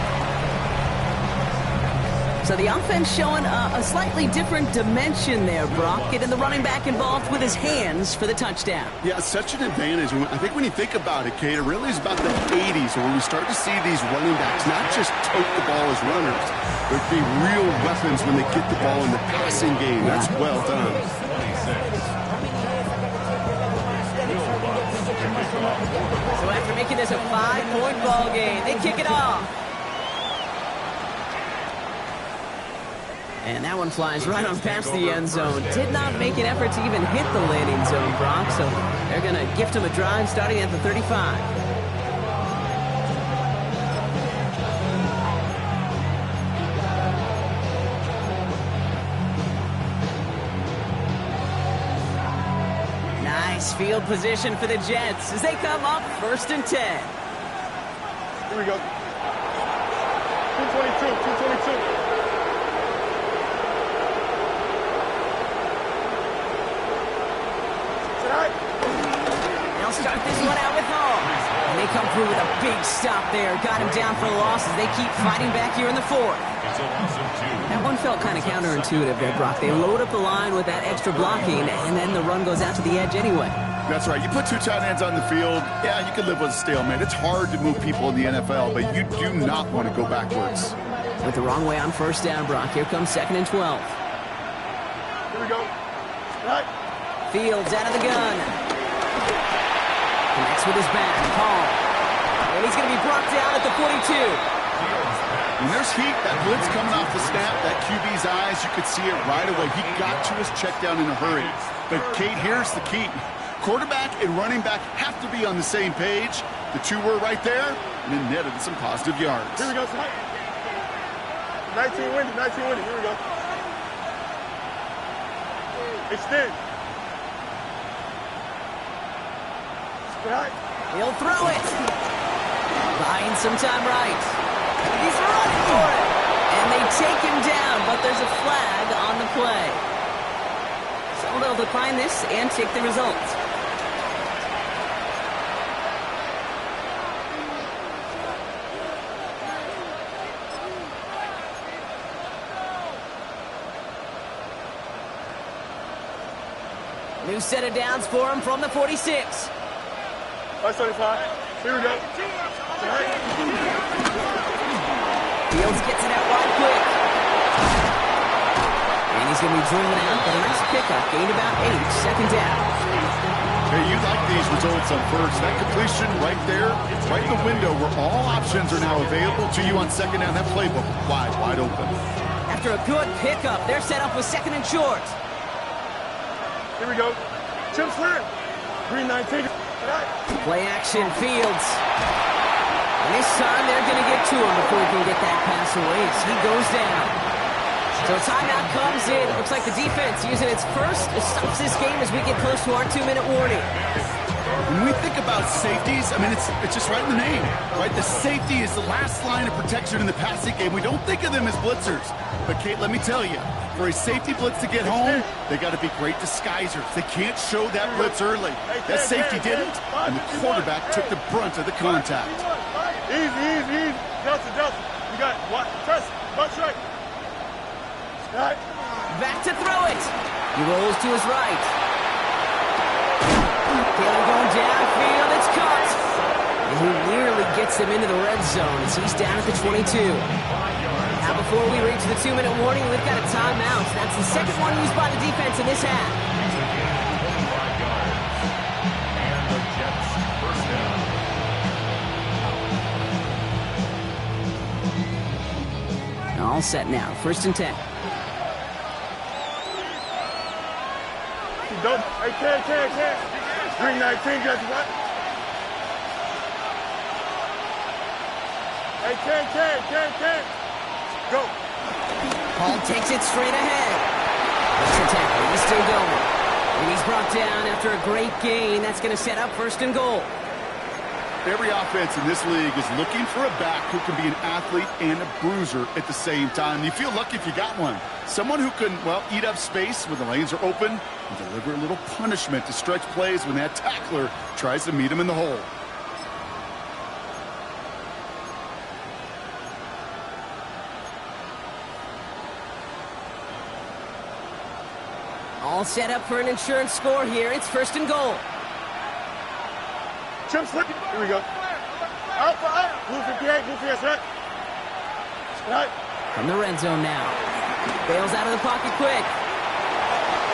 So the offense showing a slightly different dimension there, Brock. Getting the running back involved with his hands for the touchdown. Yeah, such an advantage. I think when you think about it, Kate, it really is about the 80s where we start to see these running backs not just tote the ball as runners, but be real weapons when they get the ball in the passing game. That's well done. So after making this a 5-point ball game, they kick it off. And that one flies right on past the end zone. Did not make an effort to even hit the landing zone, Brock. So they're going to gift him a drive starting at the 35. Nice field position for the Jets as they come up 1st and 10. Here we go. 222, 222. They'll start this one out with Hall. And they come through with a big stop there. Got him down for a loss as they keep fighting back here in the fourth. That one felt kind of counterintuitive there, Brock. They load up the line with that extra blocking, and then the run goes out to the edge anyway. That's right. You put two tight ends on the field, yeah, you can live with a stalemate. It's hard to move people in the NFL, but you do not want to go backwards. With the wrong way on 1st down, Brock. Here comes 2nd and 12. Here we go. Right. Fields out of the gun. Connects with his back. Hall. And he's going to be brought down at the 42. When there's heat, that blitz coming off the snap, that QB's eyes, you could see it right away. He got to his check down in a hurry. But, Kate, here's the key. Quarterback and running back have to be on the same page. The two were right there, and then netted some positive yards. Here we go. 19 windy, 19 windy. Here we go. Extend. Right. He'll throw it. Buying some time right. He's running for it. And they take him down, but there's a flag on the play. So they'll decline this and take the result. New set of downs for him from the 46. 575. Here we go. Fields gets it out wide quick. And he's going to be driven out, but a nice pickup. Gained about 8. 2nd down. Hey, you like these results on first. That completion right there, right in the window where all options are now available to you on 2nd down. That playbook wide open. After a good pickup, they're set up with 2nd and short. Here we go. Chip slant. Green 19. Play action, Fields. And this time they're going to get to him before he can get that pass away as he goes down. So timeout comes in. It looks like the defense using its first. It stops this game as we get close to our 2-minute warning. When we think about safeties, I mean, it's just right in the name, right? The safety is the last line of protection in the passing game. We don't think of them as blitzers. But, Kate, let me tell you, for a safety blitz to get home, they got to be great disguisers. They can't show that blitz early. That safety didn't, and the quarterback took the brunt of the contact. Easy. Delta. You got what? Trust. Butt right. Right. Back to throw it. He rolls to his right. Taylor going downfield. It's caught. And he nearly gets him into the red zone as he's down at the 22. Now before we reach the 2-minute warning, we've got a timeout. That's the second one used by the defense in this half. And the Jets first down. All set now. 1st and 10. Don't. Hey, can. Green 19, just what? Hey, can. Go. Hall takes it straight ahead. That's a tackle. He's still going. And he's brought down after a great gain. That's going to set up first and goal. Every offense in this league is looking for a back who can be an athlete and a bruiser at the same time. You feel lucky if you got one. Someone who can, well, eat up space when the lanes are open and deliver a little punishment to stretch plays when that tackler tries to meet him in the hole. All set up for an insurance score here. It's first and goal. Chip slip. Here we go. Out for out. Blue 58, right? Right. From the red zone now. Bails out of the pocket quick.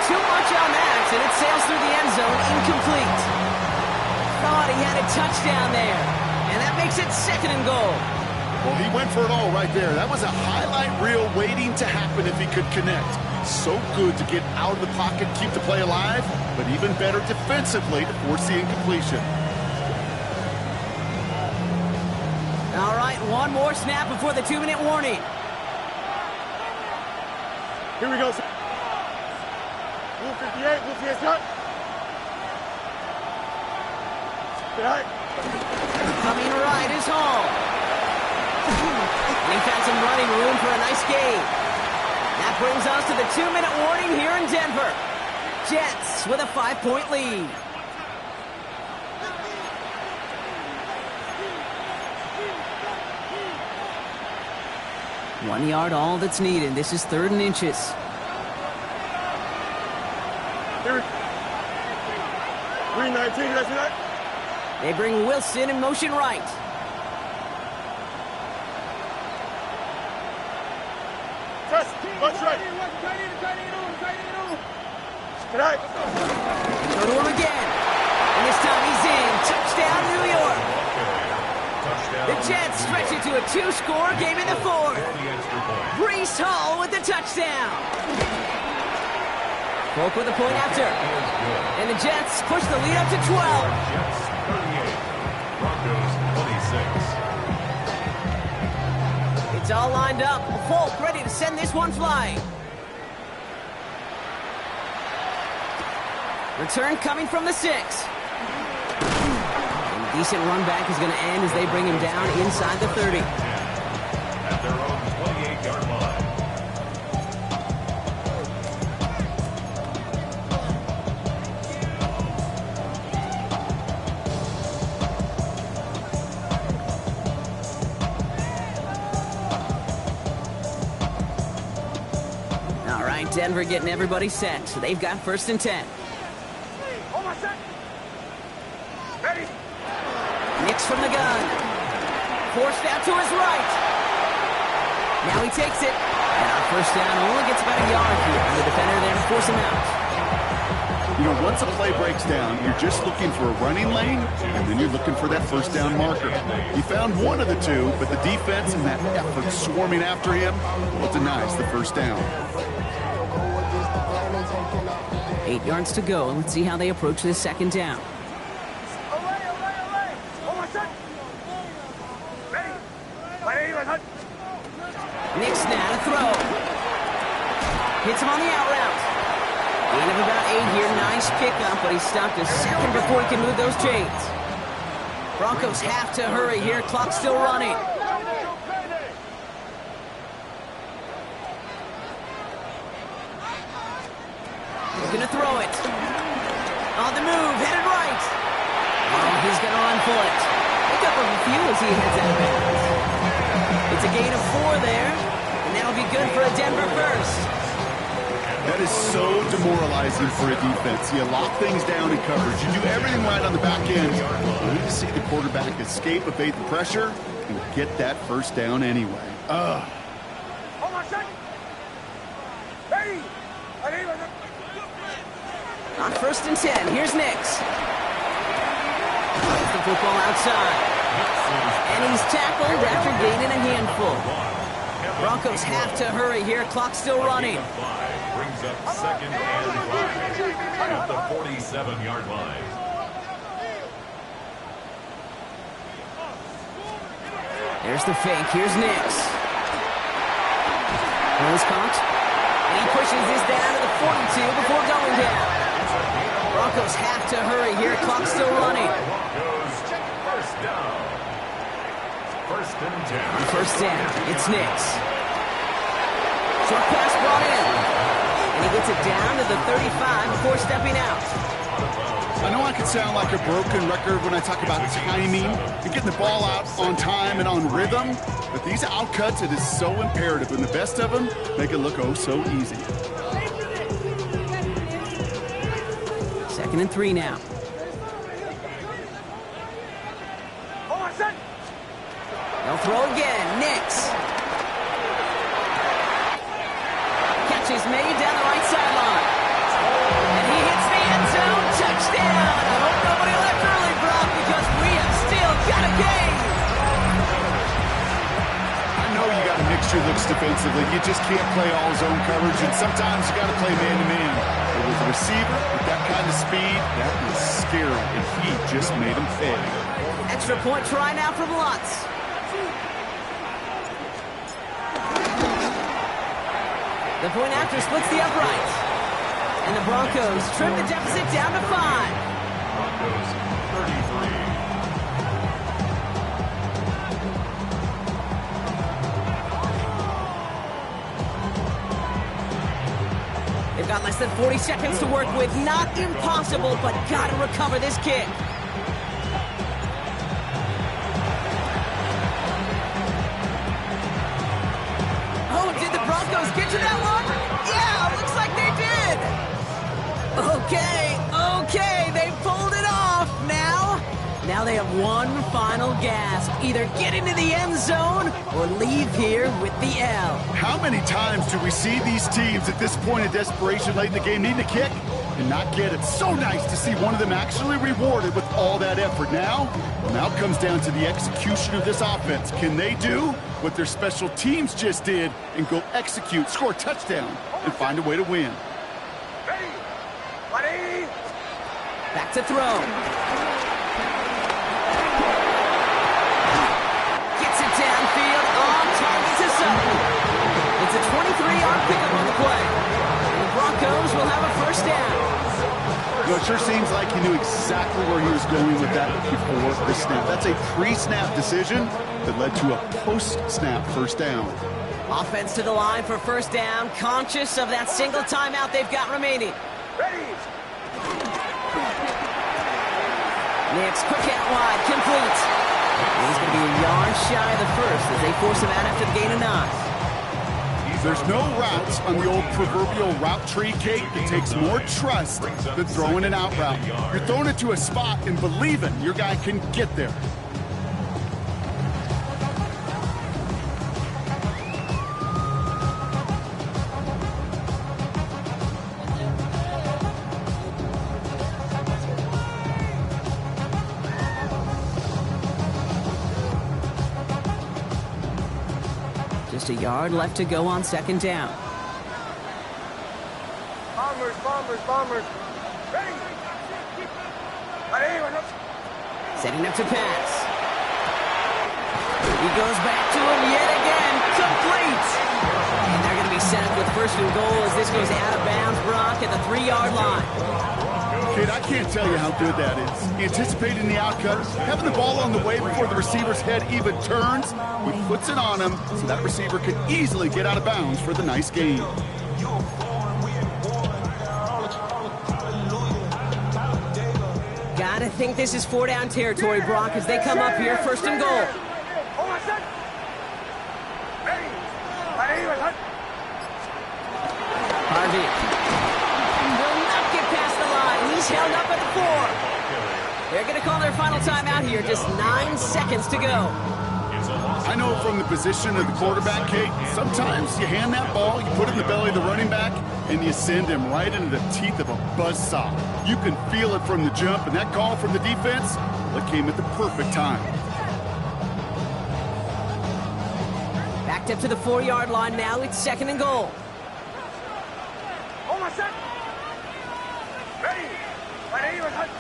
Too much on that, and it sails through the end zone, incomplete. Thought he had a touchdown there, and that makes it second and goal. Well, he went for it all right there. That was a highlight reel waiting to happen if he could connect. So good to get out of the pocket, keep the play alive, but even better defensively to force the incompletion. All right, one more snap before the 2-minute warning. Here we go. Blue 58, shot. Right. Coming right is Hall. And he found some running room for a nice gain. That brings us to the 2-minute warning here in Denver. Jets with a 5-point lead. One yard, all that's needed. This is 3rd and inches. Here. Green 19, that's it. They bring Wilson in motion right. Press, watch right. Right. Go to him again. And this time he's in. Touchdown, New York. The Jets stretch it to a 2-score game in the 4th. Breece Hall with the touchdown. Polk with a point after. And the Jets push the lead up to 12. Jets 38, Broncos 26. It's all lined up. Polk ready to send this one flying. Return coming from the 6. Decent run back is going to end as they bring him down inside the 30. At their own 28-yard line. All right, Denver getting everybody set. So they've got 1st and 10. Nix from the gun. Forced out to his right. Now he takes it. And our first down only gets about a yard here. And the defender there to force him out. You know, once a play breaks down, you're just looking for a running lane, and then you're looking for that first down marker. He found one of the two, but the defense and that effort swarming after him, well, denies the first down. 8 yards to go. Let's see how they approach this second down. Nix now to throw. Hits him on the out route. Gain of about 8 here. Nice pickup, but he stopped a second before he can move those chains. Broncos have to hurry here. Clock's still running. Looking to throw it. On the move, headed right. Oh, he's going to run for it. Pick up a few as he heads out of bounds. It's a gain of 4 there, and that'll be good for a Denver first. That is so demoralizing for a defense. You lock things down in coverage. You do everything right on the back end. You need to see the quarterback escape, evade the pressure, and get that first down anyway. On 1st and 10, here's Nix. Puts the football outside. And he's tackled after gaining a handful. Broncos have to hurry here. Clock's still running. Brings up 2nd and 5 at the 47-yard line. There's the fake. Here's Nix. Here's Cox. And he pushes this down to the 42 before going down. Broncos have to hurry here. Clock's still running. Broncos first down. 1st and 10. First down. It's Nix. Short pass brought in. And he gets it down to the 35 before stepping out. I know I can sound like a broken record when I talk about timing and getting the ball out on time and on rhythm, but these outcuts, it is so imperative, and the best of them make it look oh so easy. 2nd and 3 now. They'll throw again. Nix. Catch is made down the right sideline. And he hits the end zone. Touchdown. I hope nobody left early, Brock, because we have still got a game. I know you got to mix your looks defensively. You just can't play all zone coverage, and sometimes you got to play man-to-man. But with a receiver with that kind of speed, that is scary, and he just made him pay. Extra point try now from Lutz. The point after splits the uprights. And the Broncos trim the deficit down to 5. Broncos 33. They've got less than 40 seconds to work with. Not impossible, but got to recover this kick. Oh, did the Broncos get to that one? Yeah, looks like they did. Okay, they pulled it off. Now they have one final gasp. Either get into the end zone or leave here with the L. How many times do we see these teams at this point of desperation late in the game needing a kick and not get it? So nice to see one of them actually rewarded with all that effort. Now it comes down to the execution of this offense. Can they do what their special teams just did and go execute, score a touchdown, and find a way to win? Back to throw. Gets it downfield on target to Sutton. It's a 23-yard pickup on the play. And the Broncos will have a first down. You know, it sure seems like he knew exactly where he was going with that before the snap. That's a pre-snap decision that led to a post-snap first down. Offense to the line for first down, conscious of that single timeout they've got remaining. Nix, quick out wide, complete. He's going to be a yard shy of the first as they force him out after the gain of 9. There's no routes on the old proverbial route tree, Kate. It takes more trust than throwing an out route. You're throwing it to a spot and believing your guy can get there. Just a yard left to go on second down. Bombers. Ready. Setting up to pass. He goes back to him yet again. Complete. And they're going to be set up with first and goal as this goes out of bounds, Brock, at the 3-yard line. Kid, I can't tell you how good that is. Anticipating the outcut, having the ball on the way before the receiver's head even turns, he puts it on him so that receiver can easily get out of bounds for the nice gain. Gotta think this is 4-down territory, Brock, as they come up here first and goal. Harvey will not get past the line. He's held up at the 4. They're going to call their final timeout here. Just 9 seconds to go. I know from the position of the quarterback, Kate, sometimes you hand that ball, you put it in the belly of the running back, and you send him right into the teeth of a buzzsaw. You can feel it from the jump, and that call from the defense, that came at the perfect time. Back backed up to the 4-yard line now. It's 2nd and goal. Hold my set. Ready. Ready. Ready.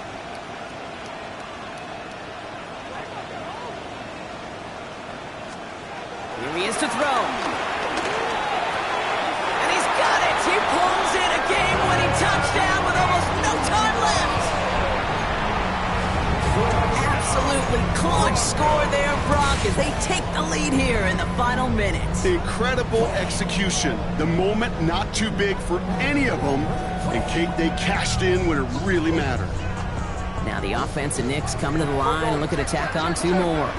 Here he is to throw. And he's got it. He pulls in a game-winning touchdown with almost no time left. Absolutely clutch score there, Brock, as they take the lead here in the final minutes. Incredible execution. The moment not too big for any of them, and Kate, they cashed in when it really mattered. Now the offense and Knicks coming to the line and looking to tack on 2 more.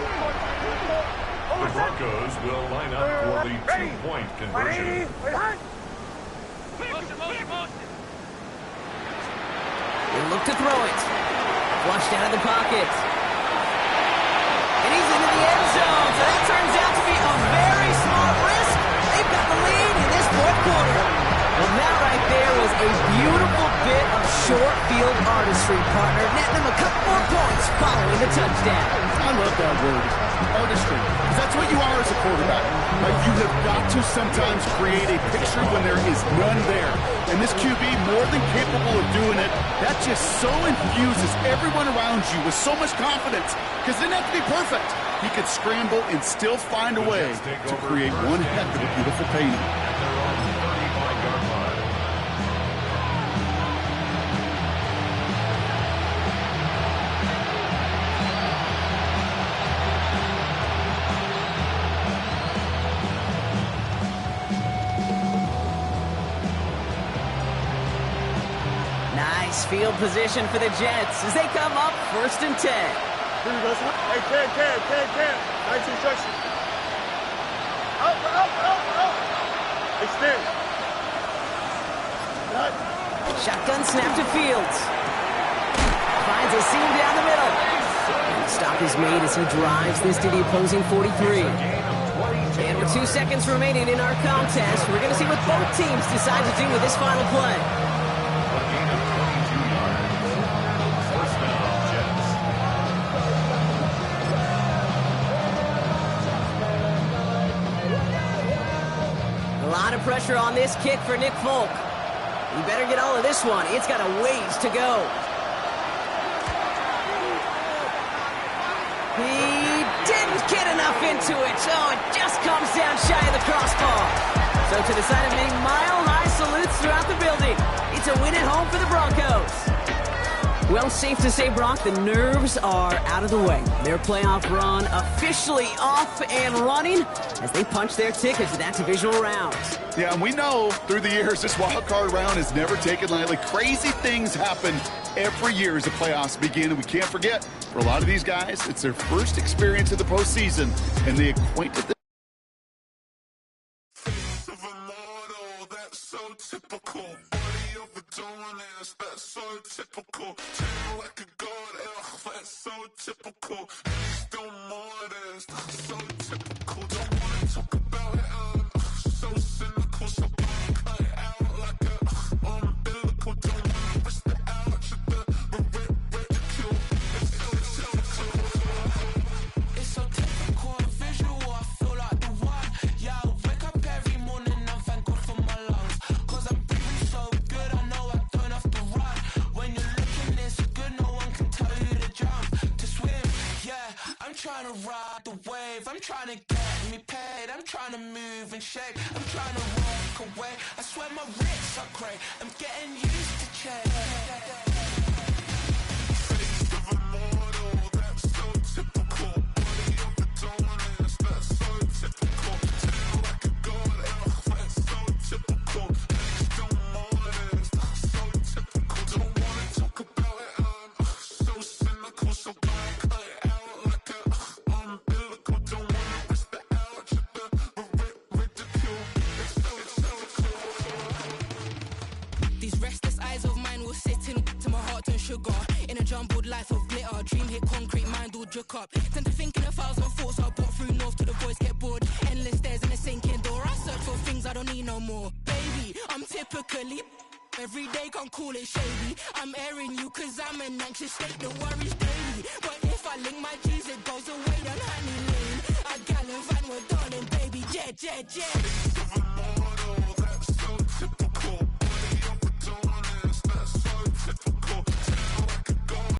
The Broncos will line up for the 2-point conversion. They look to throw it. Flushed out of the pocket. And he's into the end zone. So that turns out to be a very smart risk. They've got the lead in this 4th quarter. Well, that right there was a beautiful bit of short field artistry, partner, netting them a couple more points following the touchdown. I love that word, artistry, because that's what you are as a quarterback. Right? You have got to sometimes create a picture when there is none there. And this QB, more than capable of doing it, that just so infuses everyone around you with so much confidence, because it didn't have to be perfect. He could scramble and still find a way to create one heck of a beautiful painting. Nice field position for the Jets as they come up 1st and 10. Here we go, son. Hey, Cam. Nice instruction. Out. Extend. Shotgun snap to Fields. Finds a seam down the middle. And the stop is made as he drives this to the opposing 43. And with 2 seconds remaining in our contest, we're going to see what both teams decide to do with this final play. A lot of pressure on this kick for Nick Folk. He better get all of this one. It's got a ways to go. He didn't get enough into it, so it just comes down shy of the crossbar. So to the side of me, mile-high salutes throughout the building. It's a win at home for the Broncos. Well, safe to say, Brock, the nerves are out of the way. Their playoff run officially off and running as they punch their ticket to that divisional round. Yeah, and we know through the years this wild card round is never taken lightly. Crazy things happen every year as the playoffs begin, and we can't forget, for a lot of these guys, it's their first experience of the postseason, and they acquainted the typical. Body of a donut, that's so typical. Tell like a god, that's so typical. Still modest, so typical. Don't wanna talk about it, so cynical. So cut it out like a umbilical. Don't wanna risk the ouch of the ridicule. It's so typical, visual, I feel like the one. Yeah, I wake up every morning and thank God for my lungs. I'm breathing so good, I know I don't have to run. When you're looking this good, no one can tell you to jump, to swim. Yeah, I'm trying to ride the wave. I'm trying to get me paid. I'm trying to move and shake. I'm trying to walk away. I swear my wrists are great. I'm getting used to change. Face of a model, that's so typical. Body of a donut, that's so typical. Tell like a god, that's so typical. So cut it out like a umbilical. Don't wanna risk the ouch of the ridicule. These restless eyes of mine will sit in to my heart and sugar. In a jumbled life of glitter, dream hit concrete, mind all jerk up. Tend to think in 1,000 thoughts. I put through north to the voice get bored. Endless stairs in a sinking door. I search for things I don't need no more. Baby, I'm typically every day can't call it shady. I'm airing you cause I'm an anxious state that worries daily. But if I link my G's, it goes away down honey lane. I gallon van, we're darling, baby. yeah, yeah, yeah.